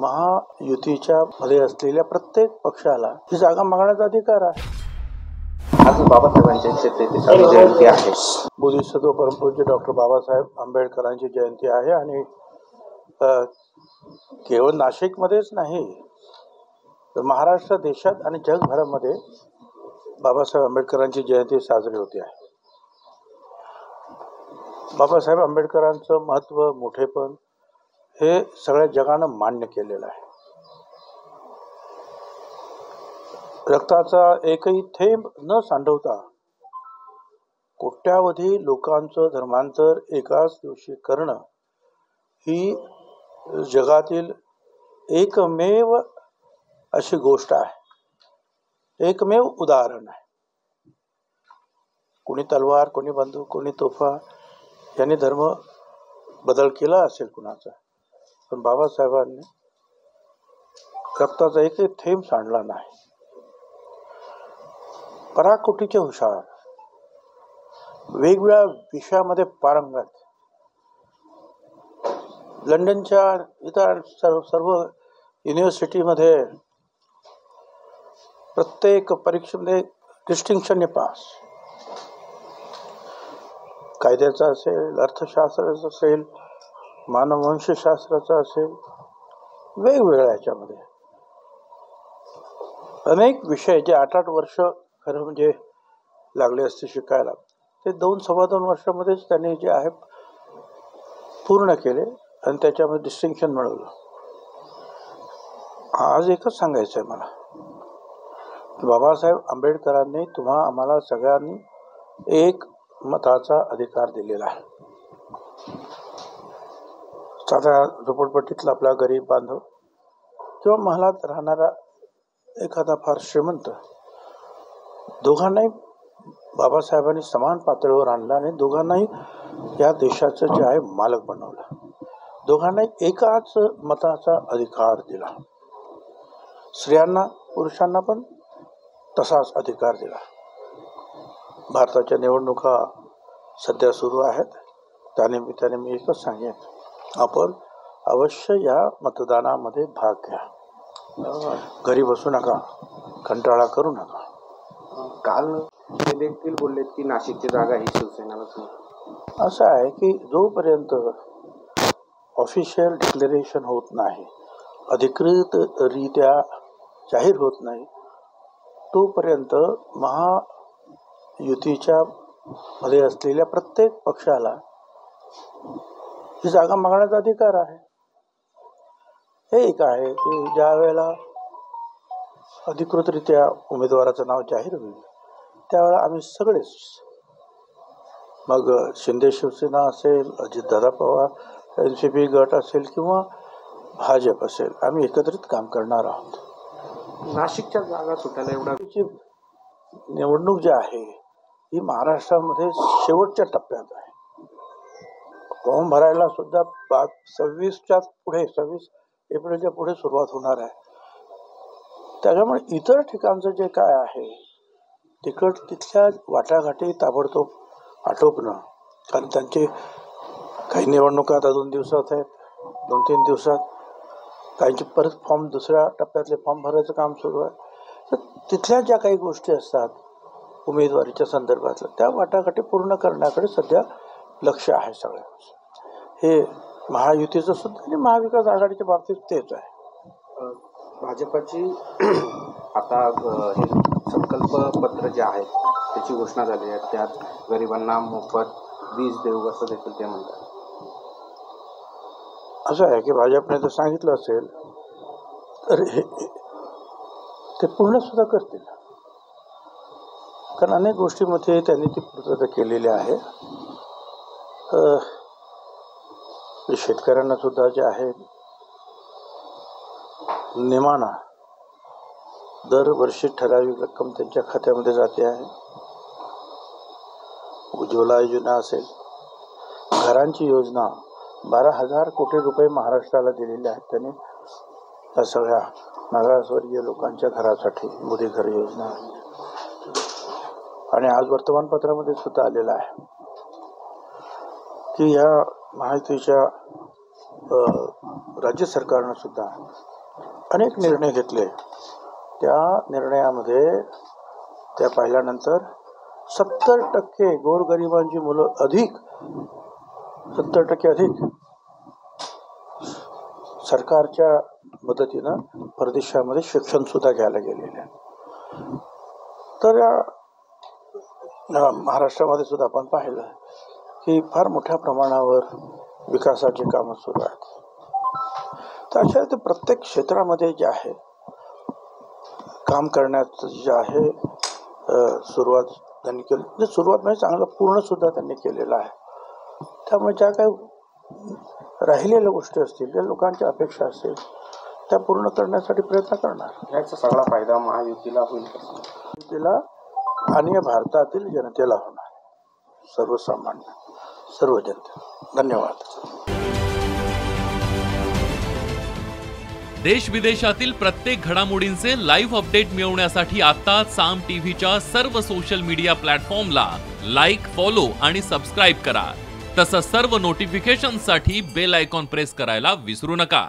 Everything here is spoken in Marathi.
महायुतीच्या मध्ये असलेल्या प्रत्येक पक्षाला ही जागा मागण्याचा अधिकार आहे. आज बाबासाहेबांची 133वी जयंती आहे. बोधिसत्व परमपूज्य डॉक्टर बाबासाहेब आंबेडकरांची जयंती आहे आणि केवळ नाशिकमध्येच नाही तर महाराष्ट्र देशात आणि जगभरामध्ये बाबासाहेब आंबेडकरांची जयंती साजरी होते आहे. बाबासाहेब आंबेडकरांचं महत्त्व, मोठेपण हे सगळ्या जगानं मान्य केलेलं आहे. रक्ताचा एकही थेंब न सांडवता कोट्यावधी लोकांचं धर्मांतर एकाच दिवशी करणं ही जगातील एकमेव अशी गोष्ट आहे, एकमेव उदाहरण आहे. कोणी तलवार, कोणी बंदूक, कोणी तोफा यांनी धर्म बदल केला असेल कुणाचा, पण बाबासाहेबांनी रक्ताचा एकही थेंब सांडला नाही. पराकोटीचे हुशार, वेगवेगळ्या विषयामध्ये पारंगत, लंडनच्या इतर सर्व युनिव्हर्सिटीमध्ये प्रत्येक परीक्षेमध्ये डिस्टिंक्शनने पास. कायद्याचा असेल, अर्थशास्त्राचा असेल, मानववंशशास्त्राचा असेल, वेगवेगळ्या याच्यामध्ये अनेक विषय जे 8-8 वर्ष खरं म्हणजे लागले असते शिकायला, ते 2-2.25 वर्षामध्येच त्यांनी जे आहे पूर्ण केले आणि त्याच्यामध्ये डिस्टिंक्शन मिळवलं. आज एकच सांगायचं आहे मला, बाबासाहेब आंबेडकरांनी आम्हाला सगळ्यांनी एक मताचा अधिकार दिलेला आहे. साधा झोपडपट्टीतला आपला गरीब बांधव किंवा महालात राहणारा एखादा फार श्रीमंत, दोघांनाही बाबासाहेबांनी समान पातळीवर आणलं आणि दोघांनाही या देशाचं जे आहे मालक बनवलं. दोघांनाही एकाच मताचा अधिकार दिला. स्त्रियांना, पुरुषांना पण तसाच अधिकार दिला. भारताच्या निवडणुका सध्या सुरू आहेत. त्यानिमित्ताने मी एकच सांगेन, आपण अवश्य या मतदानामध्ये भाग घ्या. घरी बसू नका, कंटाळा करू नका. काल ते देखील बोललेत की नाशिकची जागा ही शिवसेनेलाच नाही. असं आहे की जोपर्यंत ऑफिशियल डिक्लेरेशन होत नाही, अधिकृतरित्या जाहीर होत नाही, तोपर्यंत महायुतीच्या मध्ये असलेल्या प्रत्येक पक्षाला ही जागा मागण्याचा अधिकार आहे. हे एक आहे की ज्या वेळेला अधिकृतरित्या उमेदवाराचं नाव जाहीर होईल त्यावेळेला आम्ही सगळेच, मग शिंदे शिवसेना असेल, अजितदादा पवार NCP गट असेल किंवा भाजप असेल, आम्ही एकत्रित काम करणार आहोत. नाशिकच्या जागा सुटायला एवढा निवडणूक जी आहे ही महाराष्ट्रामध्ये शेवटच्या टप्प्यात आहे. फॉर्म भरायला सुद्धा 26 एप्रिलच्या पुढे सुरुवात होणार आहे. त्याच्यामुळे इतर ठिकाणचं जे काय आहे तिथल्या वाटाघाटी ताबडतोब आटोपणं, कारण त्यांचे काही निवडणुका आता 2 दिवसात आहेत, 2-3 दिवसात काहींची परत फॉर्म, दुसऱ्या टप्प्यातले फॉर्म भरायचं काम सुरू आहे. तर तिथल्या ज्या काही गोष्टी असतात उमेदवारीच्या संदर्भातल्या, त्या वाटाघाटी पूर्ण करण्याकडे सध्या लक्ष आहे सगळ्यांचं. हे महायुतीचं सुद्धा आणि महाविकास आघाडीच्या बाबतीत तेच आहे. भाजपाची आता हे संकल्प पत्र जे आहे त्याची घोषणा झाली आहे. त्यात गरिबांना मोफत वीज देऊ असं देखील ते म्हणतात. असं आहे की भाजपने जर सांगितलं असेल तर ते पूर्ण सुद्धा करतील, कारण अनेक गोष्टीमध्ये त्यांनी ती पूर्तता केलेली आहे. शेतकऱ्यांना सुद्धा जे आहे निमाना दरवर्षी ठराविक रक्कम त्यांच्या खात्यामध्ये जाते आहे. उज्ज्वला योजना असेल, घरांची योजना 12,000 कोटी रुपये महाराष्ट्राला दिलेले आहेत त्यांनी या सगळ्या मागासवर्गीय लोकांच्या घरासाठी. मोदी घर योजना आणि आज वर्तमानपत्रामध्ये सुद्धा आलेलं आहे की या महायुतीच्या राज्य सरकारनं सुद्धा अनेक निर्णय घेतले. त्या निर्णयामध्ये त्या पाहिल्यानंतर 70% गोरगरिबांची मुलं अधिक 70% अधिक सरकारच्या मदतीनं परदेशामध्ये शिक्षण सुद्धा घ्यायला गेलेले आहे. तर महाराष्ट्रामध्ये सुद्धा आपण पाहिलं की फार मोठ्या प्रमाणावर विकासाची कामं सुरू आहेत. तर अशा ते प्रत्येक क्षेत्रामध्ये जे आहे काम करण्याचं जे आहे सुरुवात त्यांनी केली. म्हणजे सुरुवात म्हणजे चांगलं पूर्ण सुद्धा त्यांनी केलेलं आहे. त्यामुळे ज्या काही राहिलेल्या गोष्टी असतील, ज्या लोकांच्या अपेक्षा असतील त्या पूर्ण करण्यासाठी प्रयत्न करणार. याचा सगळा फायदा महायुतीला होईल. युतीला आणि भारतातील जनतेला होणार, सर्वसामान्य सर्व जनते. धन्यवाद. देश विदेशातील प्रत्येक घडामोडींचे लाईव्ह अपडेट मिळवण्यासाठी आता साम टीव्हीच्या सर्व सोशल मीडिया प्लॅटफॉर्मला लाईक, फॉलो आणि सबस्क्राईब करा. तसंच सर्व नोटिफिकेशनसाठी बेल आयकॉन प्रेस करायला विसरू नका.